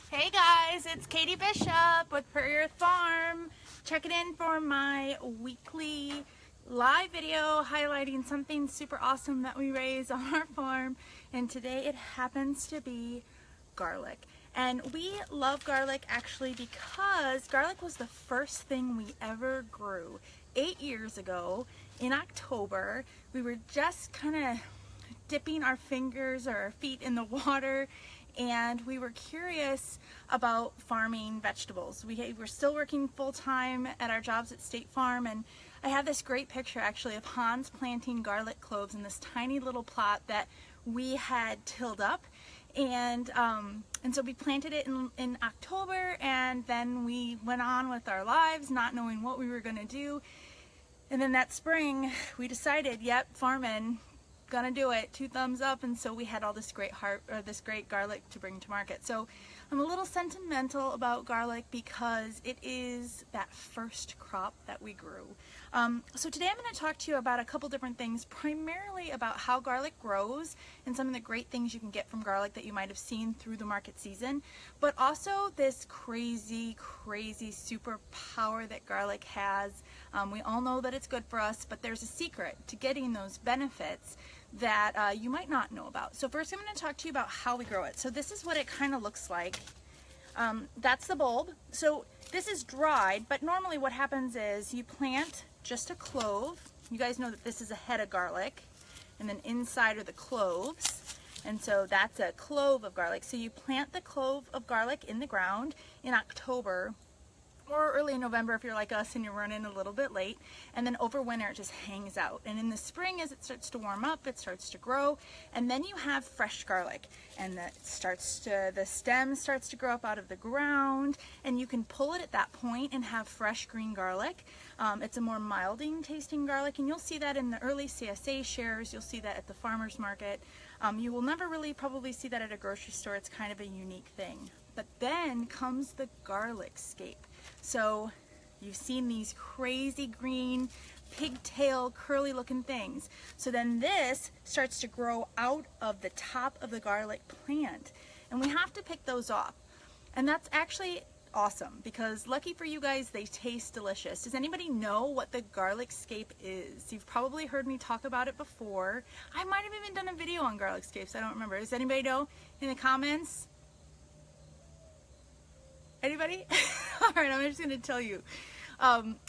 Hey guys, it's Katie Bishop with Prairie Earth Farm, checking in for my weekly live video highlighting something super awesome that we raise on our farm, and today it happens to be garlic. And we love garlic actually because garlic was the first thing we ever grew 8 years ago in October. We were just kind of dipping our fingers or our feet in the water, and we were curious about farming vegetables. We were still working full-time at our jobs at State Farm, and I have this great picture actually of Hans planting garlic cloves in this tiny little plot that we had tilled up. And so we planted it in October, and then we went on with our lives not knowing what we were going to do. And then that spring we decided, yep, farming, gonna do it, 2 thumbs up. And so we had all this great garlic to bring to market. So I'm a little sentimental about garlic because it is that first crop that we grew. So today I'm going to talk to you about a couple different things, primarily about how garlic grows and some of the great things you can get from garlic that you might have seen through the market season, but also this crazy superpower that garlic has. We all know that it's good for us, but there's a secret to getting those benefits that you might not know about. So first I'm going to talk to you about how we grow it. So this is what it kind of looks like. That's the bulb. So this is dried, but normally what happens is you plant just a clove. You guys know that this is a head of garlic, and then inside are the cloves. And so that's a clove of garlic. So you plant the clove of garlic in the ground in October or early in November if you're like us and you're running a little bit late, and then over winter it just hangs out. And in the spring, as it starts to warm up, it starts to grow, and then you have fresh garlic, and the stem starts to grow up out of the ground, and you can pull it at that point and have fresh green garlic. It's a more milding tasting garlic, and you'll see that in the early CSA shares. You'll see that at the farmer's market. You will never really probably see that at a grocery store. It's kind of a unique thing. But then comes the garlic scape. So you've seen these crazy green, pigtail, curly looking things. So then this starts to grow out of the top of the garlic plant. And we have to pick those off. And that's actually awesome because lucky for you guys, they taste delicious. Does anybody know what the garlic scape is? You've probably heard me talk about it before. I might have even done a video on garlic scapes. I don't remember. Does anybody know in the comments? Anybody? All right, I'm just going to tell you.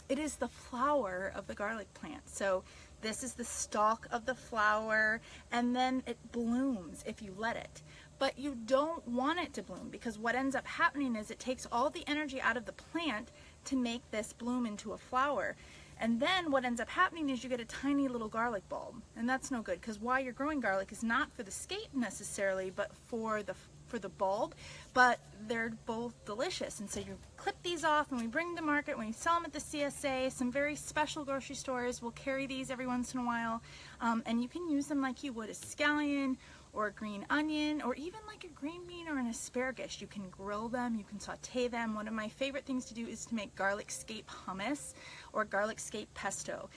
It is the flower of the garlic plant. So this is the stalk of the flower, and then it blooms if you let it. But you don't want it to bloom because what ends up happening is it takes all the energy out of the plant to make this bloom into a flower. And then what ends up happening is you get a tiny little garlic bulb. And that's no good because why you're growing garlic is not for the scape necessarily, but for the bulb, but they're both delicious. And so you clip these off and we bring them to market when we sell them at the CSA. Some very special grocery stores will carry these every once in a while, and you can use them like you would a scallion or a green onion or even like a green bean or an asparagus. You can grill them, you can saute them. One of my favorite things to do is to make garlic scape hummus or garlic scape pesto.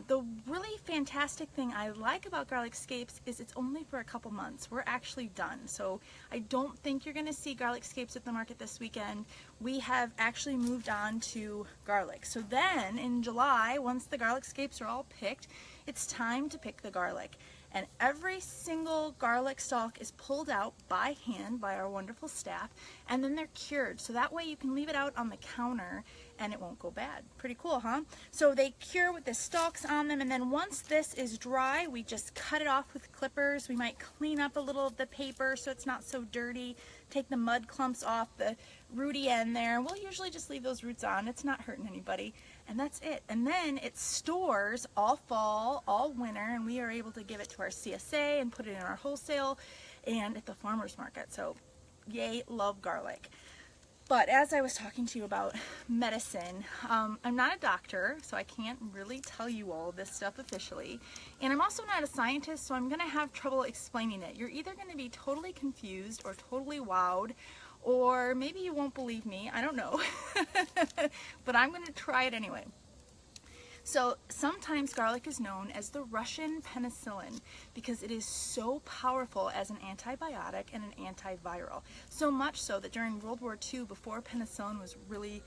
The really fantastic thing I like about garlic scapes is it's only for a couple months. We're actually done. So I don't think you're going to see garlic scapes at the market this weekend. We have actually moved on to garlic. So then in July, once the garlic scapes are all picked, it's time to pick the garlic. And every single garlic stalk is pulled out by hand by our wonderful staff, and then they're cured. So that way you can leave it out on the counter and it won't go bad. Pretty cool, huh? So they cure with the stalks on them, and then once this is dry, we just cut it off with clippers. We might clean up a little of the paper so it's not so dirty, take the mud clumps off the rooty end there. We'll usually just leave those roots on. It's not hurting anybody. And that's it. And then it stores all fall, all winter, and we are able to give it to our CSA and put it in our wholesale and at the farmer's market. So yay, love garlic. But as I was talking to you about medicine, I'm not a doctor, so I can't really tell you all this stuff officially. And I'm also not a scientist, so I'm going to have trouble explaining it. You're either going to be totally confused or totally wowed, or maybe you won't believe me. I don't know. But I'm going to try it anyway. So sometimes garlic is known as the Russian penicillin because it is so powerful as an antibiotic and an antiviral. So much so that during World War II, before penicillin was really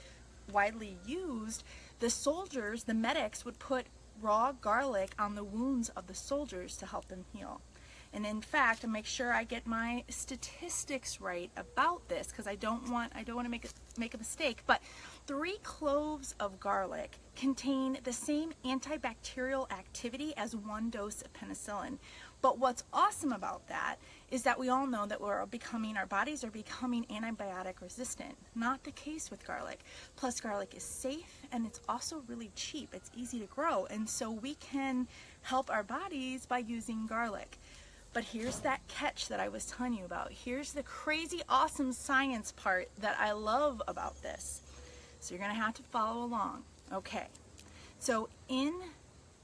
widely used, the soldiers, the medics, would put raw garlic on the wounds of the soldiers to help them heal. And in fact, to make sure I get my statistics right about this, because I don't want to make a mistake, but 3 cloves of garlic contain the same antibacterial activity as 1 dose of penicillin. But what's awesome about that is that we all know that our bodies are becoming antibiotic resistant. Not the case with garlic. Plus, garlic is safe and it's also really cheap. It's easy to grow, and so we can help our bodies by using garlic. But here's that catch that I was telling you about. Here's the crazy awesome science part that I love about this. So you're going to have to follow along. Okay, so in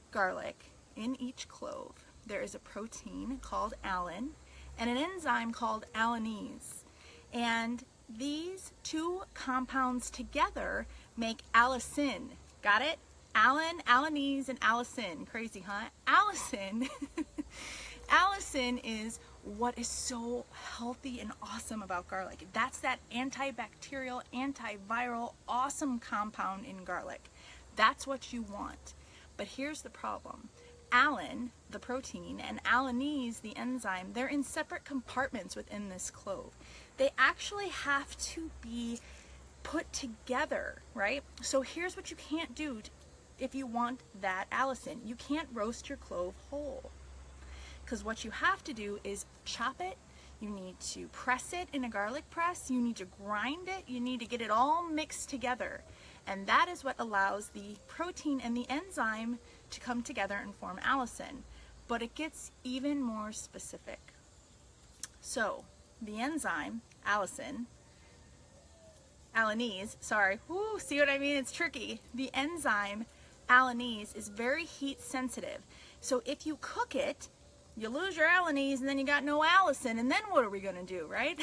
garlic, in each clove, there is a protein called allicin and an enzyme called allicin. And these 2 compounds together make allicin. Got it? Allicin, and allicin. Crazy, huh? Allicin. Allicin is what is so healthy and awesome about garlic. That's that antibacterial, antiviral, awesome compound in garlic. That's what you want. But here's the problem. Allicin, the protein, and allicin, the enzyme, they're in separate compartments within this clove. They actually have to be put together, right? So here's what you can't do if you want that allicin. You can't roast your clove whole. Because what you have to do is chop it, you need to press it in a garlic press, you need to grind it, you need to get it all mixed together. And that is what allows the protein and the enzyme to come together and form allicin. But it gets even more specific. So the enzyme, allicin, sorry, see what I mean? It's tricky. The enzyme, allicin, is very heat sensitive. So if you cook it, you lose your allicin and then you got no allicin, and then what are we going to do, right?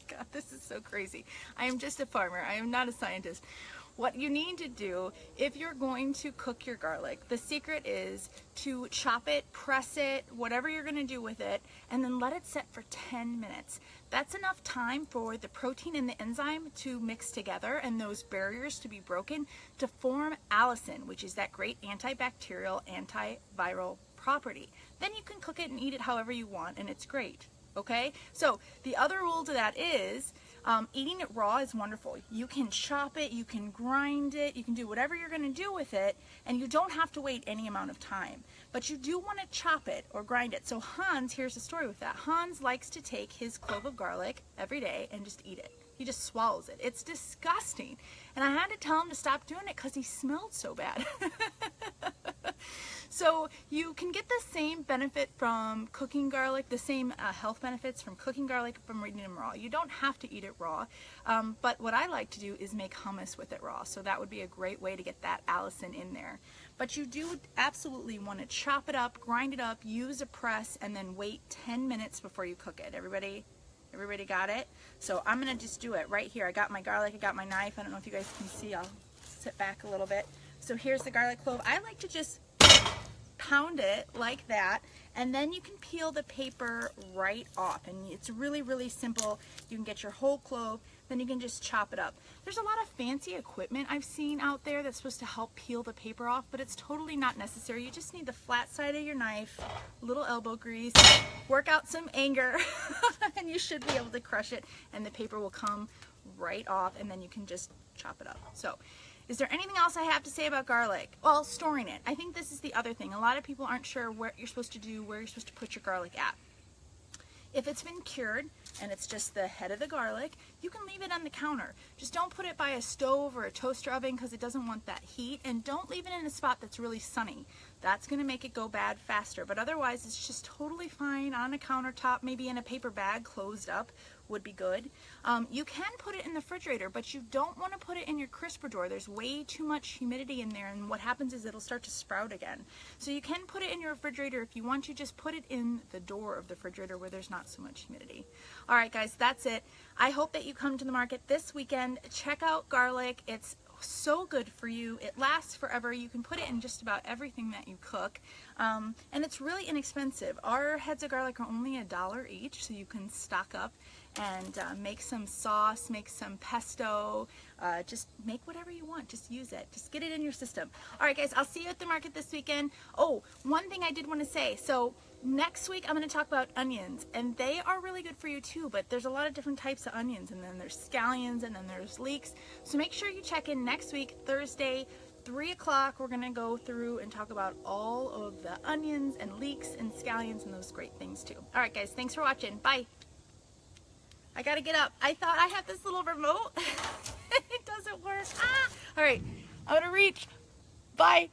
God, this is so crazy. I am just a farmer. I am not a scientist. What you need to do if you're going to cook your garlic, the secret is to chop it, press it, whatever you're going to do with it, and then let it set for 10 minutes. That's enough time for the protein and the enzyme to mix together and those barriers to be broken to form allicin, which is that great antibacterial, antiviral property. Then you can cook it and eat it however you want, and it's great. Okay? So the other rule to that is eating it raw is wonderful. You can chop it, you can grind it, you can do whatever you're going to do with it, and you don't have to wait any amount of time. But you do want to chop it or grind it. So Hans, here's the story with that. Hans likes to take his clove of garlic every day and just eat it. He just swallows it. It's disgusting. And I had to tell him to stop doing it because he smelled so bad. So you can get the same benefit from cooking garlic, the same health benefits from cooking garlic from eating them raw. You don't have to eat it raw, but what I like to do is make hummus with it raw. So that would be a great way to get that allicin in there. But you do absolutely want to chop it up, grind it up, use a press, and then wait 10 minutes before you cook it. Everybody got it? So I'm going to just do it right here. I got my garlic, I got my knife. I don't know if you guys can see. I'll sit back a little bit. So here's the garlic clove. I like to just pound it like that, and then you can peel the paper right off, and it's really, really simple. You can get your whole clove, then you can just chop it up. There's a lot of fancy equipment I've seen out there that's supposed to help peel the paper off, but it's totally not necessary. You just need the flat side of your knife, a little elbow grease, work out some anger, and you should be able to crush it, and the paper will come right off, and then you can just chop it up. So is there anything else I have to say about garlic? Well, storing it. I think this is the other thing. A lot of people aren't sure what you're supposed to do, where you're supposed to put your garlic at. If it's been cured and it's just the head of the garlic, you can leave it on the counter. Just don't put it by a stove or a toaster oven because it doesn't want that heat, and don't leave it in a spot that's really sunny. That's going to make it go bad faster, but otherwise it's just totally fine on a countertop, maybe in a paper bag closed up would be good. You can put it in the refrigerator, but you don't want to put it in your crisper drawer. There's way too much humidity in there, and what happens is it'll start to sprout again. So you can put it in your refrigerator if you want to. Just put it in the door of the refrigerator where there's not so much humidity. All right, guys, that's it. I hope that you come to the market this weekend. Check out garlic. It's so good for you. It lasts forever. You can put it in just about everything that you cook. And it's really inexpensive. Our heads of garlic are only $1 each, so you can stock up and make some sauce, make some pesto, just make whatever you want. Just use it. Just get it in your system. All right, guys, I'll see you at the market this weekend. Oh, one thing I did want to say. So next week I'm going to talk about onions, and they are really good for you too, but there's a lot of different types of onions, and then there's scallions, and then there's leeks. So make sure you check in next week, Thursday, 3 o'clock. We're going to go through and talk about all of the onions and leeks and scallions and those great things too. All right, guys, thanks for watching. Bye. I gotta get up. I thought I had this little remote. It doesn't work. Ah! All right, I'm gonna reach. Bye.